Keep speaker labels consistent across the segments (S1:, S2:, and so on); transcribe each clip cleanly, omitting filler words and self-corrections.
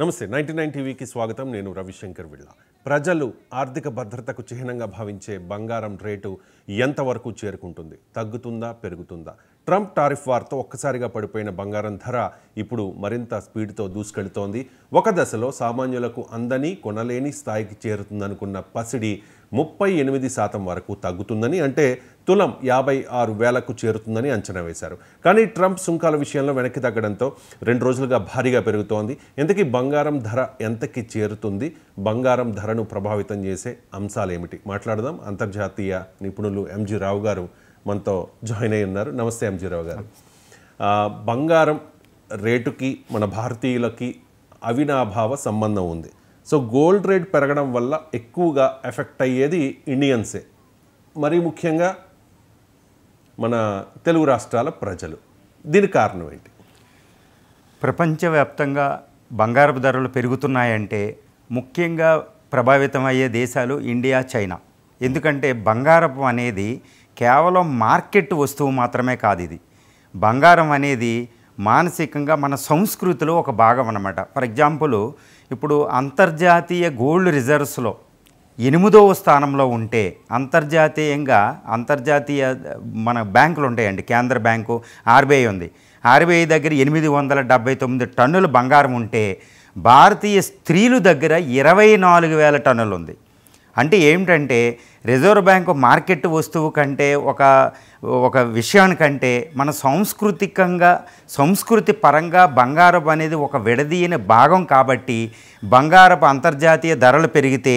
S1: నమస్తే 99 టీవీకి స్వాగతం. నేను రవిశంకర్ విళ్ళ. ప్రజలు ఆర్థిక భద్రతకు చిహ్నంగా భావించే బంగారం రేటు ఎంతవరకు చేరుకుంటుంది? తగ్గుతుందా, పెరుగుతుందా? ట్రంప్ టారిఫ్ వార్తో ఒక్కసారిగా పడిపోయిన బంగారం ధర ఇప్పుడు మరింత స్పీడ్తో దూసుకెళ్తోంది. ఒక దశలో సామాన్యులకు అందని కొనలేని స్థాయికి చేరుతుందనుకున్న పసిడి 38% వరకు తగ్గుతుందని, అంటే తులం 56,000కు చేరుతుందని అంచనా వేశారు. కానీ ట్రంప్ సుంకాల విషయంలో వెనక్కి తగ్గడంతో 2 రోజులుగా భారీగా పెరుగుతోంది. ఇంతకీ బంగారం ధర ఎంతకి చేరుతుంది? బంగారం ధరను ప్రభావితం చేసే అంశాలు ఏమిటి? మాట్లాడదాం. అంతర్జాతీయ నిపుణులు ఎంజీ రావు గారు మనతో జాయిన్ అయి ఉన్నారు. నమస్తే ఎంజీ రావు గారు. బంగారం రేటుకి మన భారతీయులకి అవినాభావ సంబంధం ఉంది. సో గోల్డ్ రేట్ పెరగడం వల్ల ఎక్కువగా ఎఫెక్ట్ అయ్యేది ఇండియన్సే, మరీ ముఖ్యంగా మన తెలుగు రాష్ట్రాల ప్రజలు. దీనికి కారణం ఏంటి?
S2: ప్రపంచవ్యాప్తంగా బంగారపు ధరలు పెరుగుతున్నాయంటే ముఖ్యంగా ప్రభావితం అయ్యే దేశాలు ఇండియా, చైనా. ఎందుకంటే బంగారపు అనేది కేవలం మార్కెట్ వస్తువు మాత్రమే కాదు. ఇది బంగారం అనేది మానసికంగా మన సంస్కృతిలో ఒక భాగం అన్నమాట. ఫర్ ఎగ్జాంపుల్, ఇప్పుడు అంతర్జాతీయ గోల్డ్ రిజర్వ్స్లో 8వ స్థానంలో ఉంటే, అంతర్జాతీయంగా అంతర్జాతీయ మన బ్యాంకులు ఉంటాయండి. కేంద్ర బ్యాంకు ఆర్బీఐ ఉంది. ఆర్బీఐ దగ్గర 879 టన్నుల బంగారం ఉంటే, భారతీయ స్త్రీలు దగ్గర 24,000 టన్నులు ఉంది. అంటే ఏమిటంటే, రిజర్వ్ బ్యాంకు మార్కెట్ వస్తువు కంటే ఒక విషయానికంటే మన సంస్కృతి పరంగా బంగారపు అనేది ఒక విడదీయని భాగం. కాబట్టి బంగారపు అంతర్జాతీయ ధరలు పెరిగితే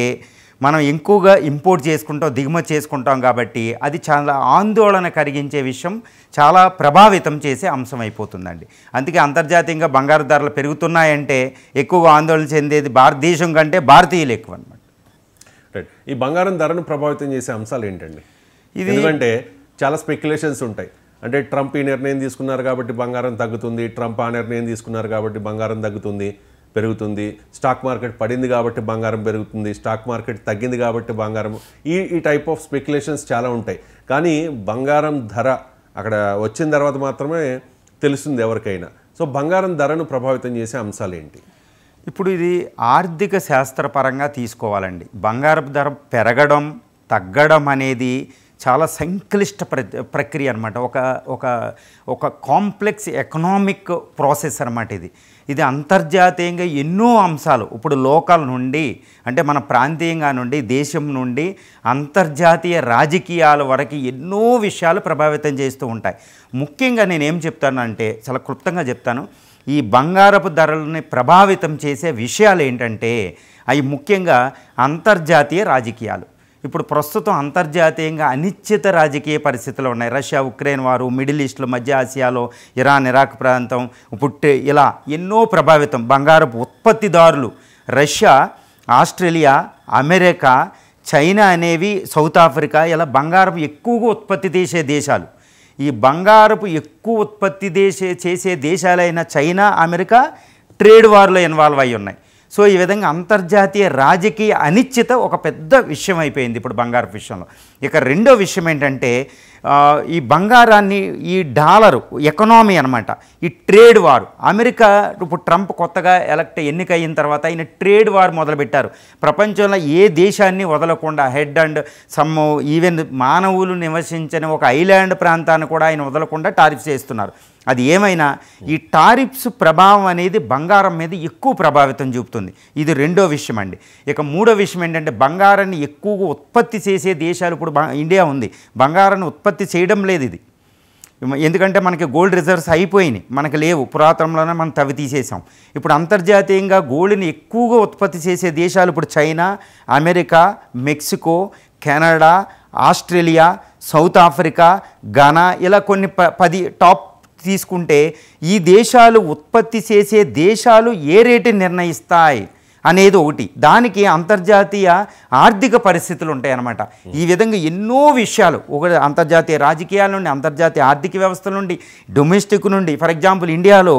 S2: మనం ఎక్కువగా ఇంపోర్ట్ చేసుకుంటాం, దిగుమతి చేసుకుంటాం. కాబట్టి అది చాలా ఆందోళన కలిగించే విషయం, చాలా ప్రభావితం చేసే అంశం అయిపోతుందండి. అందుకే అంతర్జాతీయంగా బంగారు ధరలు పెరుగుతున్నాయంటే ఎక్కువగా ఆందోళన చెందేది భారతదేశం కంటే భారతీయులు ఎక్కువ అన్నమాట.
S1: ఈ బంగారం ధరను ప్రభావితం చేసే అంశాలు ఏంటండి? ఎందుకంటే చాలా స్పెక్యులేషన్స్ ఉంటాయి. అంటే ట్రంప్ ఈ నిర్ణయం తీసుకున్నారు కాబట్టి బంగారం తగ్గుతుంది, ట్రంప్ ఆ నిర్ణయం తీసుకున్నారు కాబట్టి బంగారం పెరుగుతుంది, స్టాక్ మార్కెట్ పడింది కాబట్టి బంగారం పెరుగుతుంది, స్టాక్ మార్కెట్ తగ్గింది కాబట్టి బంగారం, ఈ టైప్ ఆఫ్ స్పెక్యులేషన్స్ చాలా ఉంటాయి. కానీ బంగారం ధర అక్కడ వచ్చిన తర్వాత మాత్రమే తెలుస్తుంది ఎవరికైనా. సో బంగారం ధరను ప్రభావితం చేసే అంశాలు ఏంటి?
S2: ఇప్పుడు ఇది ఆర్థిక శాస్త్రపరంగా తీసుకోవాలండి. బంగారపు ధర పెరగడం, తగ్గడం అనేది చాలా సంక్లిష్ట ప్రక్రియ అనమాట. ఒక కాంప్లెక్స్ ఎకనామిక్ ప్రాసెస్ అనమాట ఇది అంతర్జాతీయంగా ఎన్నో అంశాలు, ఇప్పుడు లోకల్ నుండి, అంటే మన ప్రాంతీయంగా నుండి, దేశం నుండి అంతర్జాతీయ రాజకీయాల వరకు ఎన్నో విషయాలు ప్రభావితం చేస్తూ ఉంటాయి. ముఖ్యంగా నేనేం చెప్తానంటే, చాలా క్లుప్తంగా చెప్తాను. ఈ బంగారపు ధరలని ప్రభావితం చేసే విషయాలు ఏంటంటే, అవి ముఖ్యంగా అంతర్జాతీయ రాజకీయాలు. ఇప్పుడు ప్రస్తుతం అంతర్జాతీయంగా అనిశ్చిత రాజకీయ పరిస్థితులు ఉన్నాయి. రష్యా ఉక్రెయిన్ వారు, మిడిల్ ఈస్ట్లో, మధ్య ఆసియాలో ఇరాన్ ఇరాక్ ప్రాంతం, పుట్టే ఇలా ఎన్నో ప్రభావితం. బంగారపు ఉత్పత్తిదారులు రష్యా, ఆస్ట్రేలియా, అమెరికా, చైనా అనేవి, సౌత్ ఆఫ్రికా, ఇలా బంగారపు ఎక్కువగా ఉత్పత్తి చేసే దేశాలు. ఈ బంగారపు ఎక్కువ ఉత్పత్తి చేసే దేశాలైన చైనా, అమెరికా ట్రేడ్ వార్లో ఇన్వాల్వ్ అయి ఉన్నాయి. సో ఈ విధంగా అంతర్జాతీయ రాజకీయ అనిశ్చిత ఒక పెద్ద విషయం అయిపోయింది ఇప్పుడు బంగారపు విషయంలో. ఇక రెండో విషయం ఏంటంటే, ఈ బంగారాన్ని, ఈ డాలరు ఎకనామీ అనమాట, ఈ ట్రేడ్ వార్. అమెరికా ఇప్పుడు ట్రంప్ కొత్తగా ఎన్నికయిన తర్వాత ఆయన ట్రేడ్ వార్ మొదలుపెట్టారు. ప్రపంచంలో ఏ దేశాన్ని వదలకుండా, హెడ్ అండ్ సమ్ ఈవెన్ మానవులు నివసించని ఒక ఐలాండ్ ప్రాంతాన్ని కూడా ఆయన వదలకుండా టారిఫ్స్ చేస్తున్నారు. అది ఏమైనా ఈ టారిఫ్స్ ప్రభావం అనేది బంగారం మీద ఎక్కువ ప్రభావితం చూపుతుంది. ఇది రెండో విషయం అండి. ఇక మూడో విషయం ఏంటంటే, బంగారాన్ని ఎక్కువగా ఉత్పత్తి చేసే దేశాలు ఇప్పుడు ఇండియా ఉంది. బంగారాన్ని ఉత్పత్తి చేయడం లేదు ఇది. ఎందుకంటే మనకి గోల్డ్ రిజర్వ్స్ అయిపోయినాయి, మనకి లేవు. పురాతనంలోనే మనం తవ్వి తీసేసాం. ఇప్పుడు అంతర్జాతీయంగా గోల్డ్ని ఎక్కువగా ఉత్పత్తి చేసే దేశాలు ఇప్పుడు China, America, Mexico, Canada, Australia, south Africa, Ghana, ఇలా కొన్ని 10 టాప్ తీసుకుంటే, ఈ దేశాలు ఉత్పత్తి చేసే దేశాలు ఏ రేటుని నిర్ణయిస్తాయి అనేది ఒకటి. దానికి అంతర్జాతీయ ఆర్థిక పరిస్థితులు ఉంటాయన్నమాట. ఈ విధంగా ఎన్నో విషయాలు, ఒకటి అంతర్జాతీయ రాజకీయాల నుండి, అంతర్జాతీయ ఆర్థిక వ్యవస్థల నుండి, డొమెస్టిక్ నుండి. ఫర్ ఎగ్జాంపుల్, ఇండియాలో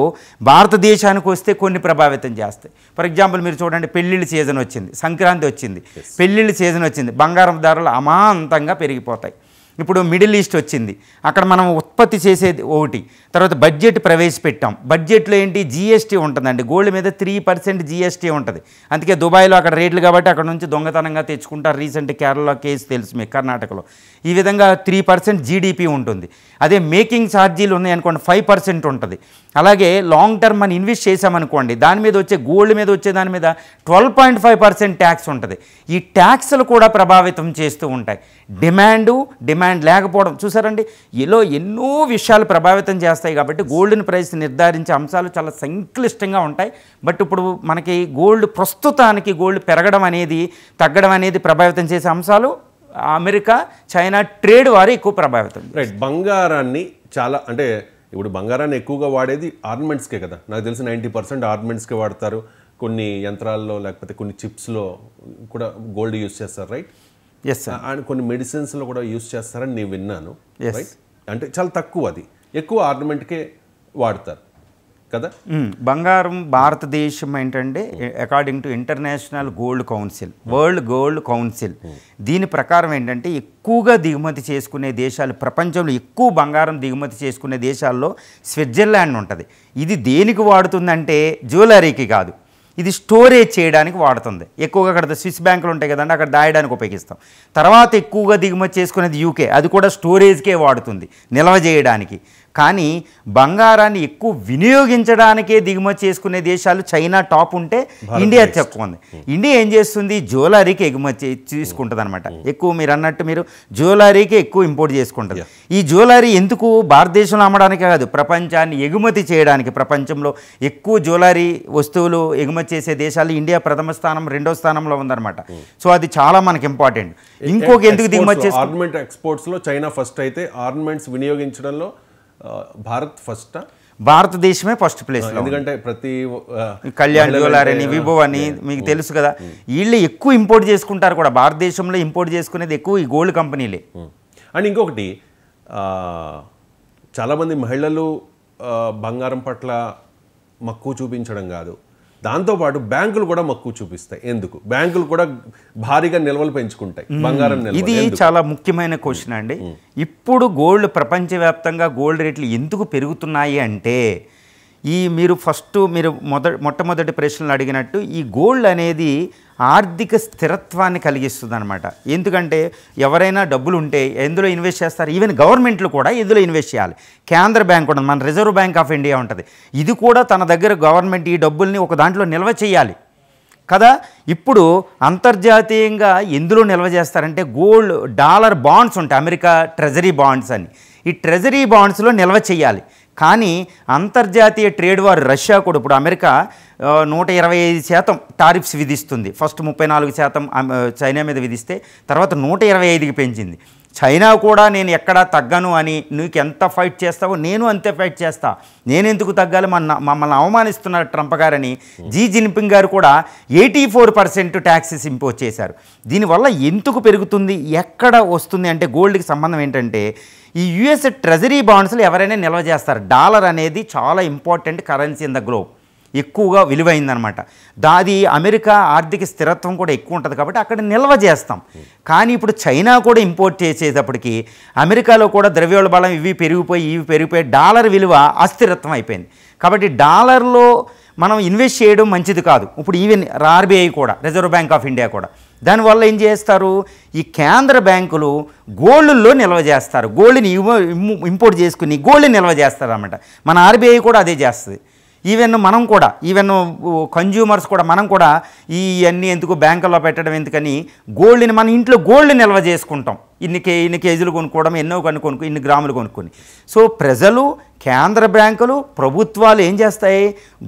S2: భారతదేశానికి వస్తే కొన్ని ప్రభావితం చేస్తాయి. ఫర్ ఎగ్జాంపుల్ మీరు చూడండి, పెళ్ళిళ్ళ సీజన్ వచ్చింది, సంక్రాంతి వచ్చింది, పెళ్ళిళ్ళ సీజన్ వచ్చింది, బంగారం ధరలు అమాంతంగా పెరిగిపోతాయి. ఇప్పుడు మిడిల్ ఈస్ట్ వచ్చింది, అక్కడ మనం ఉత్పత్తి చేసేది ఒకటి, తర్వాత బడ్జెట్ ప్రవేశపెట్టాం. బడ్జెట్లో ఏంటి, జిఎస్టీ ఉంటుందండి, గోల్డ్ మీద 3% జిఎస్టీ ఉంటుంది. అందుకే దుబాయ్లో అక్కడ రేట్లు కాబట్టి అక్కడ నుంచి దొంగతనంగా తెచ్చుకుంటారు. రీసెంట్ కేరళ కేసు తెలుసు మీకు, కర్ణాటకలో. ఈ విధంగా 3% జీడిపి ఉంటుంది. అదే మేకింగ్ ఛార్జీలు ఉన్నాయనుకోండి 5% ఉంటుంది. అలాగే లాంగ్ టర్మ్ మనం ఇన్వెస్ట్ చేసామనుకోండి, దాని మీద వచ్చే గోల్డ్ మీద వచ్చే దాని మీద 12.5% ట్యాక్స్ ఉంటుంది. ఈ ట్యాక్స్లు కూడా ప్రభావితం చేస్తూ ఉంటాయి. డిమాండ్ లేకపోవడం చూసారండి, ఇలా ఎన్నో విషయాలు ప్రభావితం చేస్తాయి. కాబట్టి గోల్డ్ని ప్రైస్ నిర్ధారించే అంశాలు చాలా సంక్లిష్టంగా ఉంటాయి. బట్ ఇప్పుడు మనకి ప్రస్తుతానికి గోల్డ్ పెరగడం అనేది తగ్గడం అనేది ప్రభావితం చేసే అంశాలు అమెరికా చైనా ట్రేడ్ వారు ఎక్కువ ప్రభావితం.
S1: రైట్. బంగారాన్ని చాలా అంటే ఇప్పుడు బంగారాన్ని ఎక్కువగా వాడేది ఆర్నమెంట్స్కే కదా, నాకు తెలిసి 90% ఆర్నమెంట్స్కే వాడతారు. కొన్ని యంత్రాల్లో లేకపోతే కొన్ని చిప్స్లో కూడా గోల్డ్ యూస్ చేస్తారు, రైట్?
S2: Yes sir.
S1: అండ్ కొన్ని మెడిసిన్స్లో కూడా యూస్ చేస్తారని నేను విన్నాను, రైట్? అంటే చాలా తక్కువ, అది ఎక్కువ ఆర్నమెంట్కే వాడతారు కదా.
S2: బంగారం భారతదేశం ఏంటంటే according to international gold council, world gold council, దీని ప్రకారం ఏంటంటే ఎక్కువగా దిగుమతి చేసుకునే దేశాలు, ప్రపంచంలో ఎక్కువ బంగారం దిగుమతి చేసుకునే దేశాల్లో స్విట్జర్లాండ్ ఉంటుంది. ఇది దేనికి వాడుతుందంటే జ్యువెలరీకి కాదు, ఇది స్టోరేజ్ చేయడానికి వాడుతుంది. ఎక్కువగా అక్కడ స్విస్ బ్యాంకులు ఉంటాయి కదండి, అక్కడ దాయడానికి ఉపయోగిస్తాం. తర్వాత ఎక్కువగా దిగుమతి చేసుకునేది యూకే, అది కూడా స్టోరేజ్కే వాడుతుంది, నిల్వ చేయడానికి. కానీ బంగారాన్ని ఎక్కువ వినియోగించడానికే దిగుమతి చేసుకునే దేశాలు చైనా టాప్ ఉంటే ఇండియా తక్కువ ఉంది. ఇండియా ఏం చేస్తుంది, జ్యువెలరీకి ఎగుమతి తీసుకుంటుంది అనమాట. ఎక్కువ మీరు అన్నట్టు మీరు జ్యువెలరీకి ఎక్కువ ఇంపోర్ట్ చేసుకుంటుంది. ఈ జ్యువెలరీ ఎందుకు భారతదేశంలో అమ్మడానికే కాదు, ప్రపంచాన్ని ఎగుమతి చేయడానికి. ప్రపంచంలో ఎక్కువ జ్యువెలరీ వస్తువులు ఎగుమతి చేసే దేశాలు ఇండియా ప్రథమ స్థానం, రెండో స్థానంలో ఉందన్నమాట. సో అది చాలా మనకి ఇంపార్టెంట్. ఇంకొక ఎందుకు దిగుమతి చేసి
S1: ఆర్నమెంట్ ఎక్స్పోర్ట్స్లో చైనా ఫస్ట్ అయితే ఆర్నమెంట్స్ వినియోగించడంలో భారత్ ఫస్ట్,
S2: భారతదేశమే ఫస్ట్ ప్లేస్లో.
S1: ఎందుకంటే ప్రతి
S2: కళ్యాణ్ జ్యువెలరీ అని, వివో అని మీకు తెలుసు కదా, వీళ్ళు ఎక్కువ ఇంపోర్ట్ చేసుకుంటారు కూడా. భారతదేశంలో ఇంపోర్ట్ చేసుకునేది ఎక్కువ ఈ గోల్డ్ కంపెనీలే.
S1: అండ్ ఇంకొకటి, చాలామంది మహిళలు బంగారం పట్ల మక్కువ చూపించడం కాదు, దాంతోపాటు బ్యాంకులు కూడా మక్కువ చూపిస్తాయి. ఎందుకు? బ్యాంకులు కూడా భారీగా నిల్వలు పెంచుకుంటాయి బంగారం నిల్వలు.
S2: ఇది చాలా ముఖ్యమైన క్వశ్చన్ అండి. ఇప్పుడు గోల్డ్ ప్రపంచవ్యాప్తంగా గోల్డ్ రేట్లు ఎందుకు పెరుగుతున్నాయి అంటే, మీరు మొట్టమొదటి ప్రశ్నలు అడిగినట్టు ఈ గోల్డ్ అనేది ఆర్థిక స్థిరత్వాన్ని కలిగిస్తుంది అనమాట. ఎందుకంటే ఎవరైనా డబ్బులు ఉంటే ఎందులో ఇన్వెస్ట్ చేస్తారు, ఈవెన్ గవర్నమెంట్లు కూడా ఎందులో ఇన్వెస్ట్ చేయాలి. కేంద్ర బ్యాంక్ ఉంటుంది, మన రిజర్వ్ బ్యాంక్ ఆఫ్ ఇండియా ఉంటుంది. ఇది కూడా తన దగ్గర గవర్నమెంట్ ఈ డబ్బుల్ని ఒక దాంట్లో నిల్వ చేయాలి కదా. ఇప్పుడు అంతర్జాతీయంగా ఎందులో నిల్వ చేస్తారంటే డాలర్ బాండ్స్ ఉంటాయి, అమెరికా ట్రెజరీ బాండ్స్ అని. ఈ ట్రెజరీ బాండ్స్లో నిల్వ చేయాలి. కానీ అంతర్జాతీయ ట్రేడ్ వార్ రష్యా కూడా ఇప్పుడు అమెరికా 125% టారిఫ్స్ విధిస్తుంది. ఫస్ట్ 34% చైనా మీద విధిస్తే తర్వాత 125కి పెంచింది. చైనా కూడా నేను ఎక్కడా తగ్గను అని, నీకు ఎంత ఫైట్ చేస్తావో నేను అంతే ఫైట్ చేస్తా, నేను ఎందుకు తగ్గాలి, మమ్మల్ని అవమానిస్తున్నారు ట్రంప్ గారని జీ జిన్పింగ్ గారు కూడా 84% ట్యాక్సెస్ ఇంపోజ్ చేశారు. దీనివల్ల ఎందుకు పెరుగుతుంది, ఎక్కడ వస్తుంది అంటే గోల్డ్కి సంబంధం ఏంటంటే ఈ యుఎస్ ట్రెజరీ బాండ్స్లో ఎవరైనా నిల్వ చేస్తారు. డాలర్ అనేది చాలా important currency in the globe, ఎక్కువగా విలువైందనమాట. దాది అమెరికా ఆర్థిక స్థిరత్వం కూడా ఎక్కువ ఉంటుంది కాబట్టి అక్కడ నిల్వ చేస్తాం. కానీ ఇప్పుడు చైనా కూడా ఇంపోర్ట్ చేసేటప్పటికి అమెరికాలో కూడా ద్రవ్యోల్బణం ఇవి పెరిగిపోయి డాలర్ విలువ అస్థిరత్వం అయిపోయింది. కాబట్టి డాలర్లో మనం ఇన్వెస్ట్ చేయడం మంచిది కాదు. ఇప్పుడు ఈవెన్ ఆర్బీఐ కూడా, రిజర్వ్ బ్యాంక్ ఆఫ్ ఇండియా కూడా దానివల్ల ఏం చేస్తారు, ఈ కేంద్ర బ్యాంకులు గోల్డ్లో నిల్వ చేస్తారు. గోల్డ్ని ఇంపోర్ట్ చేసుకుని గోల్డ్ని నిల్వ చేస్తారు అన్నమాట. మన ఆర్బీఐ కూడా అదే చేస్తుంది. మనం కూడా కన్జ్యూమర్స్ కూడా మనం కూడా ఇవన్నీ ఎందుకు బ్యాంకుల్లో పెట్టడం ఎందుకని గోల్డ్ని మన ఇంట్లో గోల్డ్ నిల్వ చేసుకుంటాం. ఇన్ని కేజీలు కొనుక్కోవడం, ఎన్నో ఇన్ని గ్రాములు కొనుక్కొని. సో ప్రజలు, కేంద్ర బ్యాంకులు, ప్రభుత్వాలు ఏం చేస్తాయి,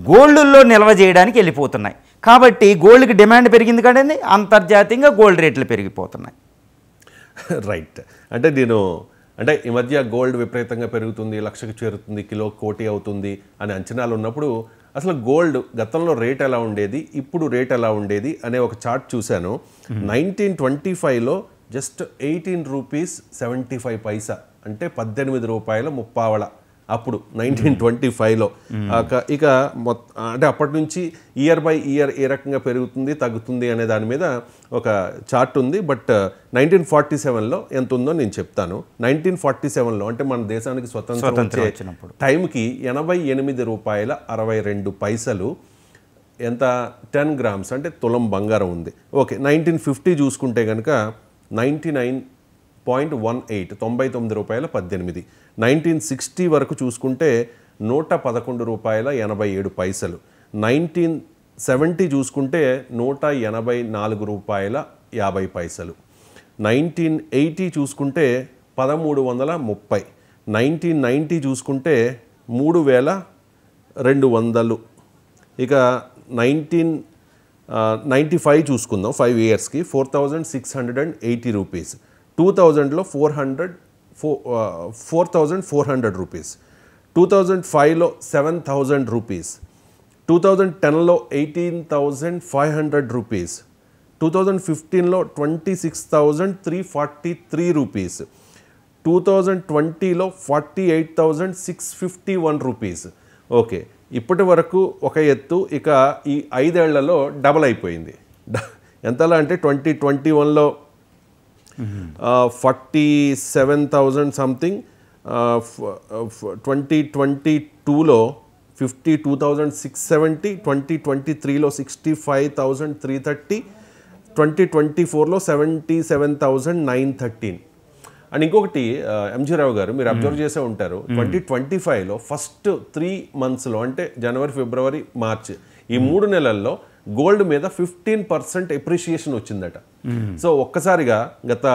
S2: గోల్డ్లో నిల్వ చేయడానికి వెళ్ళిపోతున్నాయి. కాబట్టి గోల్డ్కి డిమాండ్ పెరిగింది కదండి, అంతర్జాతీయంగా గోల్డ్ రేట్లు పెరిగిపోతున్నాయి.
S1: రైట్. అంటే ఈ మధ్య గోల్డ్ విపరీతంగా పెరుగుతుంది, 1,00,000కి చేరుతుంది, కిలో 1 కోటి అవుతుంది అని అంచనాలు ఉన్నప్పుడు అసలు గోల్డ్ గతంలో రేట్ ఎలా ఉండేది, ఇప్పుడు రేట్ ఎలా ఉండేది అనే ఒక చార్ట్ చూశాను. 1925లో జస్ట్ 18 రూపీస్ 75 పైసా, అంటే 18 రూపాయల 30 అప్పుడు 1925లో. ఇక అంటే అప్పటి నుంచి ఇయర్ బై ఇయర్ ఏ రకంగా పెరుగుతుంది తగ్గుతుంది అనే దాని మీద ఒక చార్ట్ ఉంది. బట్ 1947లో ఎంత ఉందో నేను చెప్తాను. 1947లో అంటే మన దేశానికి స్వతంత్రం
S2: వచ్చినప్పుడు
S1: టైంకి 88 రూపాయల 62 పైసలు, ఎంత 10 గ్రామ్స్ అంటే తులం బంగారం ఉంది. ఓకే, 1950 చూసుకుంటే కనుక 99.18 99 రూపాయల 18. 1960 వరకు చూసుకుంటే 111 రూపాయల 87 పైసలు. 1970 చూసుకుంటే 184 రూపాయల 50 పైసలు. 1980 చూసుకుంటే 1330. 1990 చూసుకుంటే 3200. ఇక 1995 చూసుకుందాం, 5 ఇయర్స్కి 4680 రూపీస్. 2000లో 4400 రూపీస్. 2005లో 7000 రూపీస్. 2010లో 18500 రూపీస్. 2015లో 26343 రూపీస్. 2020లో 48651 రూపీస్. ఓకే, ఇప్పటి వరకు ఒక ఎత్తు, ఇక ఈ 5 ఏళ్లలో డబల్ అయిపోయింది. ఎంతలా అంటే 2021లో 47,000 సంథింగ్, 2022లో 52,670, 2023లో 65,330, 2024లో 77,913. అండ్ ఇంకొకటి ఎంజీ రావు గారు, మీరు అబ్జర్వ్ చేసే ఉంటారు, 2025లో ఫస్ట్ 3 మంత్స్లో అంటే జనవరి, ఫిబ్రవరి, మార్చ్ ఈ 3 నెలల్లో గోల్డ్ మీద 15% ఎప్రిషియేషన్ వచ్చిందట. సో ఒక్కసారిగా గత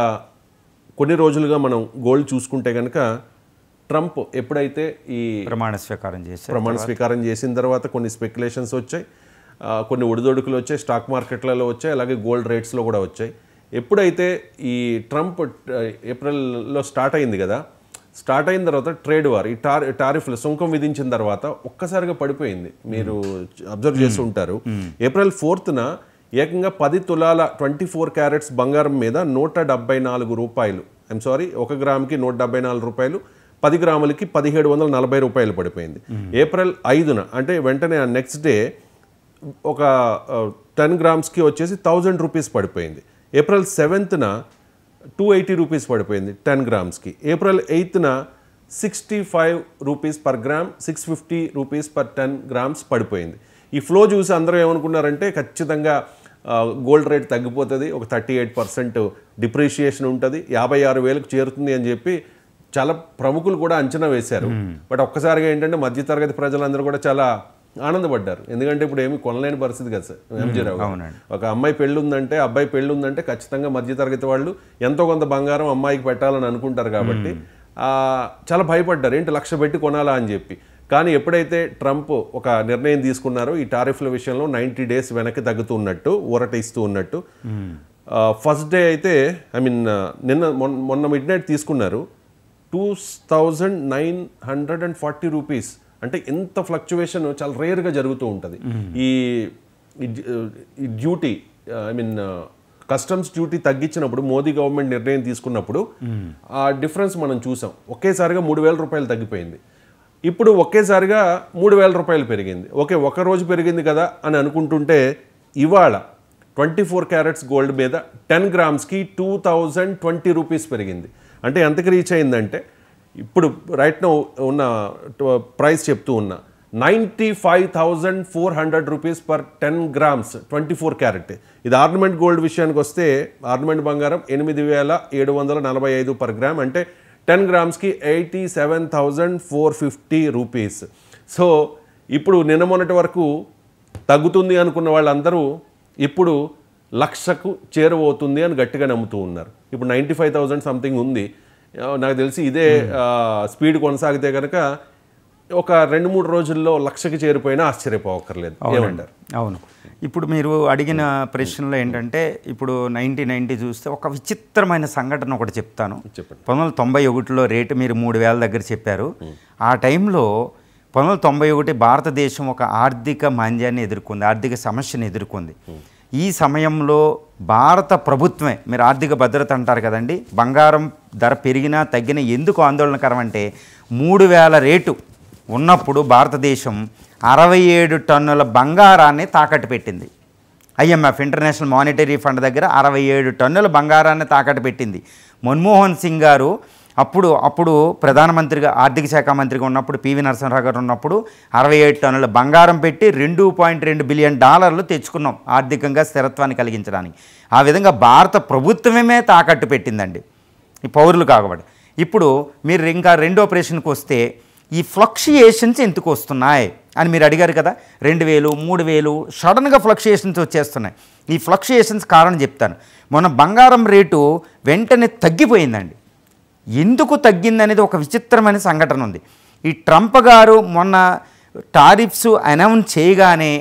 S1: కొన్ని రోజులుగా మనం గోల్డ్ చూసుకుంటే కనుక ట్రంప్ ఎప్పుడైతే ఈ
S2: ప్రమాణ స్వీకారం
S1: చేసిన తర్వాత కొన్ని స్పెక్యులేషన్స్ వచ్చాయి, కొన్ని ఒడిదొడుకులు వచ్చాయి, స్టాక్ మార్కెట్లలో వచ్చాయి, అలాగే గోల్డ్ రేట్స్లో కూడా వచ్చాయి. ఎప్పుడైతే ఈ ట్రంప్ ఏప్రిల్లో స్టార్ట్ అయింది కదా, స్టార్ట్ అయిన తర్వాత ట్రేడ్ వార్, ఈ టారిఫ్లు సుంకం విధించిన తర్వాత ఒక్కసారిగా పడిపోయింది. మీరు అబ్జర్వ్ చేసి ఉంటారు. ఏప్రిల్ 4న ఏకంగా 10 తులాల 24 క్యారెట్స్ బంగారం మీద 174 రూపాయలు, ఒక గ్రామ్కి 174 రూపాయలు, 10 గ్రాములకి 1740 రూపాయలు పడిపోయింది. ఏప్రిల్ 5న అంటే వెంటనే నెక్స్ట్ డే ఒక 10 గ్రామ్స్కి వచ్చేసి 1000 రూపీస్ పడిపోయింది. ఏప్రిల్ 7న 280 రూపీస్ పడిపోయింది 10 గ్రామ్స్కి. ఏప్రిల్ 8న 65 rupees per gram, 650 rupees per 10 grams పడిపోయింది. ఈ ఫ్లో చూసి అందరూ ఏమనుకున్నారంటే ఖచ్చితంగా గోల్డ్ రేట్ తగ్గిపోతుంది, ఒక 38% డిప్రిషియేషన్ ఉంటుంది, 56,000కు చేరుతుంది అని చెప్పి చాలా ప్రముఖులు కూడా అంచనా వేశారు. బట్ ఒక్కసారిగా ఏంటంటే మధ్యతరగతి ప్రజలందరూ కూడా చాలా ఆనందపడ్డారు. ఎందుకంటే ఇప్పుడు ఏమి కొనలేని పరిస్థితి కదా సార్ ఎంజీ రావు. ఒక అమ్మాయి పెళ్ళి ఉందంటే, అబ్బాయి పెళ్ళి ఉందంటే ఖచ్చితంగా మధ్యతరగతి వాళ్ళు ఎంతో కొంత బంగారం అమ్మాయికి పెట్టాలని అనుకుంటారు. కాబట్టి చాలా భయపడ్డారు, ఏంటి 1,00,000 పెట్టి కొనాలా అని చెప్పి. కానీ ఎప్పుడైతే ట్రంప్ ఒక నిర్ణయం తీసుకున్నారో ఈ టారిఫ్ల విషయంలో 90 డేస్ వెనక్కి తగ్గుతూ ఉన్నట్టు, ఊరట ఇస్తూ ఉన్నట్టు, ఫస్ట్ డే అయితే మొన్న మిడ్ నైట్ తీసుకున్నారు 2,940 రూపీస్. అంటే ఎంత ఫ్లక్చువేషన్ చాలా రేర్గా జరుగుతూ ఉంటుంది. ఈ డ్యూటీ కస్టమ్స్ డ్యూటీ తగ్గించినప్పుడు మోదీ గవర్నమెంట్ నిర్ణయం తీసుకున్నప్పుడు ఆ డిఫరెన్స్ మనం చూసాం. ఒకేసారిగా 3,000 రూపాయలు తగ్గిపోయింది. ఇప్పుడు ఒకేసారిగా 3,000 రూపాయలు పెరిగింది. ఓకే, ఒక రోజు పెరిగింది కదా అని అనుకుంటుంటే ఇవాళ 24 క్యారెట్స్ గోల్డ్ మీద 10 గ్రామ్స్కి 2,020 రూపీస్ పెరిగింది. అంటే ఎంతకి రీచ్ అయిందంటే ఇప్పుడు రైట్ నౌ ఉన్న ప్రైస్ చెప్తూ ఉన్నా 95,400 రూపీస్ పర్ 10 గ్రామ్స్ 24 క్యారెట్. ఇది ఆర్నమెంట్ గోల్డ్ విషయానికి వస్తే ఆర్నమెంట్ బంగారం 8,745 పర్ గ్రామ్, అంటే 10 గ్రామ్స్కి 87,450 రూపీస్. సో ఇప్పుడు నిన్న మొన్నటి వరకు తగ్గుతుంది అనుకున్న వాళ్ళందరూ ఇప్పుడు 1,00,000కు చేరువవుతుంది అని గట్టిగా నమ్ముతూ ఉన్నారు. ఇప్పుడు 95,000 సంథింగ్ ఉంది. నాకు తెలిసి ఇదే స్పీడ్ కొనసాగితే కనుక ఒక 2-3 రోజుల్లో 1,00,000కి చేరిపోయినా ఆశ్చర్యపోవక్కర్లేదు. ఏమంటారు?
S2: అవును, ఇప్పుడు మీరు అడిగిన ప్రశ్నలో ఏంటంటే ఇప్పుడు 90 చూస్తే ఒక విచిత్రమైన సంఘటన ఒకటి చెప్తాను. 1991లో రేటు మీరు 3,000 దగ్గర చెప్పారు. ఆ టైంలో 1991 భారతదేశం ఒక ఆర్థిక మాంద్యాన్ని ఎదుర్కొంది, ఆర్థిక సమస్యను ఎదుర్కొంది. ఈ సమయంలో భారత ప్రభుత్వమే, మీరు ఆర్థిక భద్రత అంటారు కదండి, బంగారం ధర పెరిగినా తగ్గినా ఎందుకు ఆందోళనకరం అంటే 3000 రేటు ఉన్నప్పుడు భారతదేశం 67 టన్నుల బంగారాన్ని తాకట్టు పెట్టింది. IMF ఇంటర్నేషనల్ మానిటరీ ఫండ్ దగ్గర 67 టన్నుల బంగారాన్ని తాకట్టు పెట్టింది. మన్మోహన్ సింగ్ గారు అప్పుడు ప్రధానమంత్రిగా ఆర్థిక శాఖ మంత్రిగా ఉన్నప్పుడు పివి నరసింహరావు గారు ఉన్నప్పుడు 67 టన్నుల బంగారం పెట్టి $2.2 బిలియన్ తెచ్చుకున్నాం ఆర్థికంగా స్థిరత్వాన్ని కలిగించడానికి. ఆ విధంగా భారత ప్రభుత్వమే తాకట్టు పెట్టిందండి ఈ పౌరులు కాబట్టి. ఇప్పుడు మీరు ఇంకా రెండో ప్రశ్నకు వస్తే ఈ ఫ్లక్చుయేషన్స్ ఎందుకు వస్తున్నాయి అని మీరు అడిగారు కదా. 2000, 3000 సడన్గా ఫ్లక్చుయేషన్స్ వచ్చేస్తున్నాయి. ఈ ఫ్లక్చుయేషన్స్ కారణం చెప్తాను. మొన్న బంగారం రేటు వెంటనే తగ్గిపోయిందండి. ఎందుకు తగ్గిందనేది ఒక విచిత్రమైన సంఘటన ఉంది. ఈ ట్రంప్ గారు మొన్న టారిఫ్స్ అనౌన్స్ చేయగానే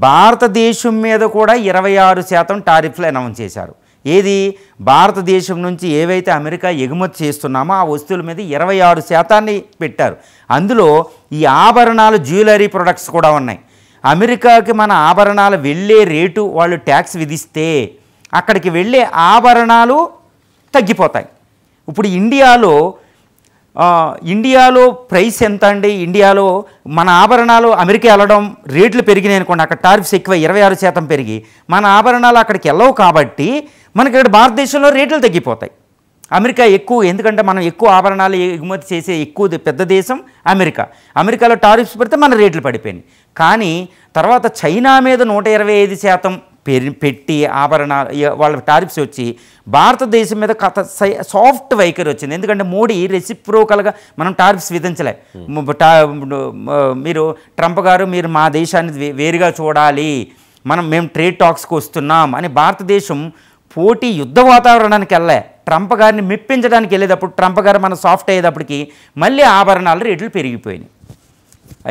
S2: భారతదేశం మీద కూడా 26% టారిఫ్లు అనౌన్స్ చేశారు. ఏది భారతదేశం నుంచి ఏవైతే అమెరికా ఎగుమతి చేస్తున్నామో ఆ వస్తువుల మీద 26% పెట్టారు. అందులో ఈ ఆభరణాలు జ్యువెలరీ ప్రొడక్ట్స్ కూడా ఉన్నాయి. అమెరికాకి మన ఆభరణాలు వెళ్ళే రేటు వాళ్ళు ట్యాక్స్ విధిస్తే అక్కడికి వెళ్ళే ఆభరణాలు తగ్గిపోతాయి. ఇప్పుడు ఇండియాలో ప్రైస్ ఎంత అండి? ఇండియాలో మన ఆభరణాలు అమెరికా వెళ్ళడం రేట్లు పెరిగినాయి అనుకోండి, అక్కడ టారిఫ్స్ ఎక్కువ 26% పెరిగి మన ఆభరణాలు అక్కడికి వెళ్ళవు కాబట్టి మనకి ఇక్కడ భారతదేశంలో రేట్లు తగ్గిపోతాయి. అమెరికా ఎక్కువ, ఎందుకంటే మనం ఎక్కువ ఆభరణాలు ఎగుమతి చేసే పెద్ద దేశం అమెరికాలో టారిఫ్స్ పెడితే మన రేట్లు పడిపోయినాయి. కానీ తర్వాత చైనా మీద 125% పెట్టి ఆభరణాలు వాళ్ళ టారిఫ్స్ వచ్చి భారతదేశం మీద సాఫ్ట్ వైఖరి వచ్చింది. ఎందుకంటే మోడీ రెసిప్రోకల్గా మనం టారిఫ్స్ విధించలే. మీరు ట్రంప్ గారు మీరు మా దేశాన్ని వేరుగా చూడాలి, మేము ట్రేడ్ టాక్స్కి వస్తున్నాం అని భారతదేశం పోటీ యుద్ధ వాతావరణానికి వెళ్ళే. ట్రంప్ గారిని మెప్పించడానికి వెళ్ళేటప్పుడు ట్రంప్ గారు మన సాఫ్ట్ అయ్యేటప్పటికి మళ్ళీ ఆభరణాల రేట్లు పెరిగిపోయినాయి.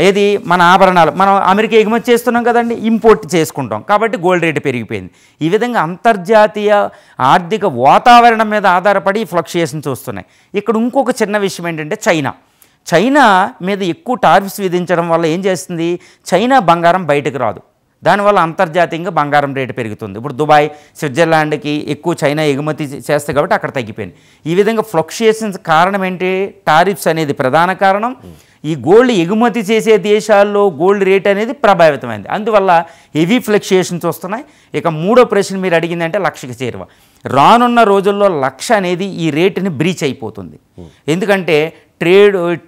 S2: ఏది మన ఆభరణాలు మనం అమెరికా ఎగుమతి చేస్తున్నాం కదండి, ఇంపోర్ట్ చేసుకుంటాం కాబట్టి గోల్డ్ రేటు పెరిగిపోయింది. ఈ విధంగా అంతర్జాతీయ ఆర్థిక వాతావరణం మీద ఆధారపడి ఫ్లక్చుయేషన్స్ వస్తున్నాయి. ఇక్కడ ఇంకొక చిన్న విషయం ఏంటంటే చైనా మీద ఎక్కువ టారిఫ్స్ విధించడం వల్ల ఏం చేస్తుంది, చైనా బంగారం బయటకు రాదు. దానివల్ల అంతర్జాతీయంగా బంగారం రేటు పెరుగుతుంది. ఇప్పుడు దుబాయ్, స్విట్జర్లాండ్కి ఎక్కువ చైనా ఎగుమతి చేస్తుంది కాబట్టి అక్కడ తగ్గిపోయింది. ఈ విధంగా ఫ్లక్చుయేషన్స్ కారణం ఏంటి, టారిఫ్స్ అనేది ప్రధాన కారణం. ఈ గోల్డ్ ఎగుమతి చేసే దేశాల్లో గోల్డ్ రేట్ అనేది ప్రభావితమైంది. అందువల్ల హెవీ ఫ్లక్చుయేషన్స్ వస్తున్నాయి. ఇక మూడో ప్రశ్న మీరు అడిగిందంటే లక్షకి చేరువ. రానున్న రోజుల్లో లక్ష అనేది ఈ రేటుని బ్రీచ్ అయిపోతుంది. ఎందుకంటే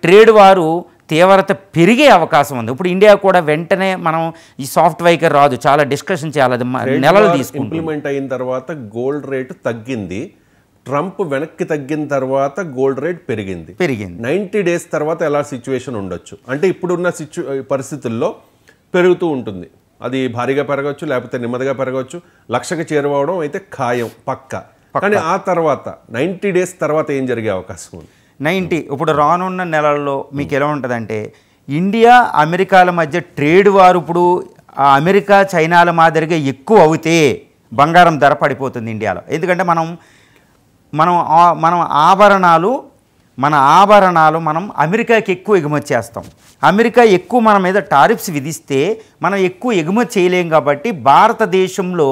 S2: ట్రేడ్ వారు తీవ్రత పెరిగే అవకాశం ఉంది. ఇప్పుడు ఇండియా కూడా వెంటనే మనం ఈ సాఫ్ట్ వైఖరి రాదు, చాలా డిస్కషన్ చేయాలి, అది నెలలు తీసుకుంటుంది.
S1: ఇంప్లిమెంట్ అయిన తర్వాత గోల్డ్ రేటు తగ్గింది, ట్రంప్ వెనక్కి తగ్గిన తర్వాత గోల్డ్ రేట్ పెరిగింది. 90 డేస్ తర్వాత ఎలా సిచ్యువేషన్ ఉండొచ్చు అంటే ఇప్పుడున్న పరిస్థితుల్లో పెరుగుతూ ఉంటుంది. అది భారీగా పెరగవచ్చు, లేకపోతే నెమ్మదిగా పెరగవచ్చు. లక్షకి చేరువవడం అయితే ఖాయం, పక్క. కానీ ఆ తర్వాత 90 డేస్ తర్వాత ఏం జరిగే అవకాశం ఉంది?
S2: ఇప్పుడు రానున్న నెలల్లో మీకు ఎలా ఉంటుందంటే, ఇండియా అమెరికాల మధ్య ట్రేడ్ వారు ఇప్పుడు అమెరికా చైనాల మాదిరిగా ఎక్కువ అవుతే బంగారం ధర పడిపోతుంది ఇండియాలో. ఎందుకంటే మనం ఆభరణాలు మనం అమెరికాకి ఎక్కువ ఎగుమతి చేస్తాం. అమెరికా ఎక్కువ మన మీద టారిఫ్స్ విధిస్తే మనం ఎక్కువ ఎగుమతి చేయలేం కాబట్టి భారతదేశంలో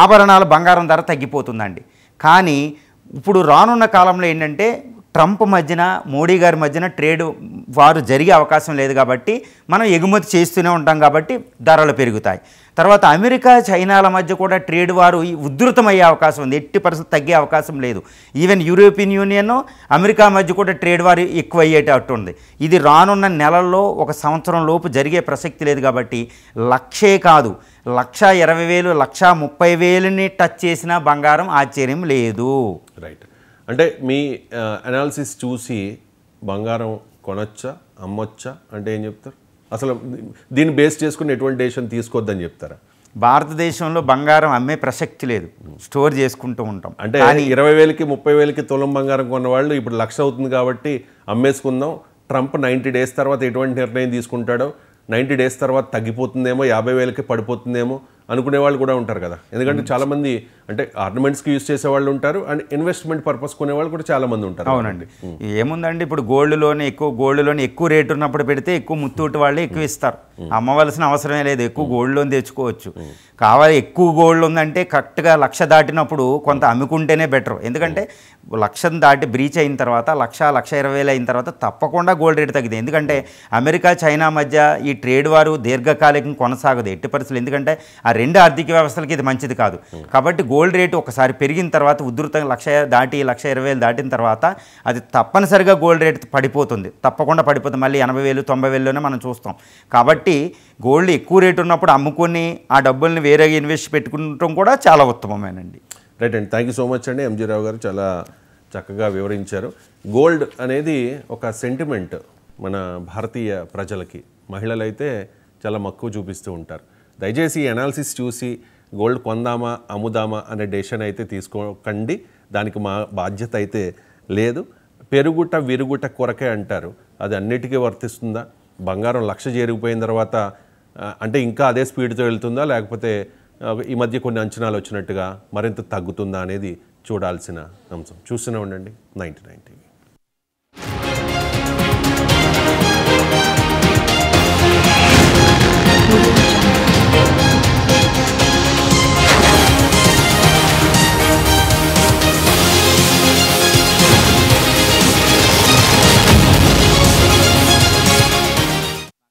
S2: ఆభరణాల బంగారం ధర తగ్గిపోతుందండి. కానీ ఇప్పుడు రానున్న కాలంలో ఏంటంటే ట్రంప్ మధ్యన మోడీ గారి మధ్యన ట్రేడ్ వారు జరిగే అవకాశం లేదు కాబట్టి మనం ఎగుమతి చేస్తూనే ఉంటాం కాబట్టి ధరలు పెరుగుతాయి. తర్వాత అమెరికా చైనాల మధ్య కూడా ట్రేడ్ వారు ఉధృతమయ్యే అవకాశం ఉంది, ఎట్టి పరిస్థితి తగ్గే అవకాశం లేదు. ఈవెన్ యూరోపియన్ యూనియన్ అమెరికా మధ్య కూడా ట్రేడ్ వారు ఎక్కువ అయ్యేటట్టు ఉంది. ఇది రానున్న నెలల్లో 1 సంవత్సరం లోపు జరిగే ప్రసక్తి లేదు కాబట్టి లక్షే కాదు 1,20,000 1,30,000ని టచ్ చేసిన బంగారం ఆశ్చర్యం లేదు.
S1: రైట్. అంటే మీ అనాలిసిస్ చూసి బంగారం కొనొచ్చా, అమ్మొచ్చా అంటే ఏం చెప్తారు? అసలు దీన్ని బేస్ చేసుకుని ఎటువంటి డెసిషన్ తీసుకోవద్దని చెప్తారా?
S2: భారతదేశంలో బంగారం అమ్మే ప్రసక్తి లేదు, స్టోర్ చేసుకుంటూ ఉంటాం.
S1: అంటే 20,000కి 30,000కి తులం బంగారం కొన్న వాళ్ళు ఇప్పుడు 1,00,000 అవుతుంది కాబట్టి అమ్మేసుకుందాం. ట్రంప్ 90 డేస్ తర్వాత ఎటువంటి నిర్ణయం తీసుకుంటాడో, 90 డేస్ తర్వాత తగ్గిపోతుందేమో, 50,000కి పడిపోతుందేమో అనుకునే వాళ్ళు కూడా ఉంటారు కదా. ఎందుకంటే చాలామంది అంటే ఆర్నమెంట్స్కి యూజ్ చేసే వాళ్ళు ఉంటారు, అండ్ ఇన్వెస్ట్మెంట్ పర్పస్ కొనే వాళ్ళు కూడా చాలామంది ఉంటారు.
S2: అవునండి. ఏముందండి, ఇప్పుడు గోల్డ్ లోన్ ఎక్కువ రేటు ఉన్నప్పుడు పెడితే ఎక్కువ ముత్తూటి వాళ్ళే ఎక్కువ ఇస్తారు. అమ్మవలసిన అవసరమే లేదు, ఎక్కువ గోల్డ్ లోన్ తెచ్చుకోవచ్చు. కావాలి ఎక్కువ గోల్డ్ ఉందంటే కరెక్ట్గా 1,00,000 దాటినప్పుడు కొంత అమ్ముకుంటేనే బెటర్. ఎందుకంటే 1,00,000 దాటి బ్రీచ్ అయిన తర్వాత 1,20,000 అయిన తర్వాత తప్పకుండా గోల్డ్ రేట్ తగ్గింది. ఎందుకంటే అమెరికా చైనా మధ్య ఈ ట్రేడ్ వారు దీర్ఘకాలికం కొనసాగదు ఎట్టి పరిస్థితులు. ఎందుకంటే ఆ రెండు ఆర్థిక వ్యవస్థలకి ఇది మంచిది కాదు. కాబట్టి గోల్డ్ రేటు ఒకసారి పెరిగిన తర్వాత ఉధృతంగా 1,20,000 దాటిన తర్వాత అది తప్పనిసరిగా గోల్డ్ రేట్ పడిపోతుంది, తప్పకుండా పడిపోతుంది. మళ్ళీ 80,000 90,000లోనే మనం చూస్తాం. కాబట్టి గోల్డ్ ఎక్కువ రేటు ఉన్నప్పుడు అమ్ముకొని ఆ డబ్బుల్ని వేరేగా ఇన్వెస్ట్ పెట్టుకుంటాం కూడా చాలా ఉత్తమమేనండి.
S1: రైట్ అండి, థ్యాంక్ యూ సో మచ్ అండి. ఎంజీ రావు గారు చాలా చక్కగా వివరించారు. గోల్డ్ అనేది ఒక సెంటిమెంట్ మన భారతీయ ప్రజలకి. మహిళలైతే చాలా మక్కువ చూపిస్తూ ఉంటారు. దయచేసి ఈ అనాలిసిస్ చూసి గోల్డ్ కొందామా అమ్ముదామా అనే డెసిషన్ అయితే తీసుకోకండి, దానికి మా బాధ్యత అయితే లేదు. పెరుగుట విరుగుట కొరకే అంటారు, అది అన్నిటికీ వర్తిస్తుందా? బంగారం 1,00,000 చేరిగిపోయిన తర్వాత అంటే ఇంకా అదే స్పీడ్తో వెళ్తుందా, లేకపోతే ఈ మధ్య కొన్ని అంచనాలు వచ్చినట్టుగా మరింత తగ్గుతుందా అనేది చూడాల్సిన అంశం. చూస్తూనే ఉండండి 99 టీవీ.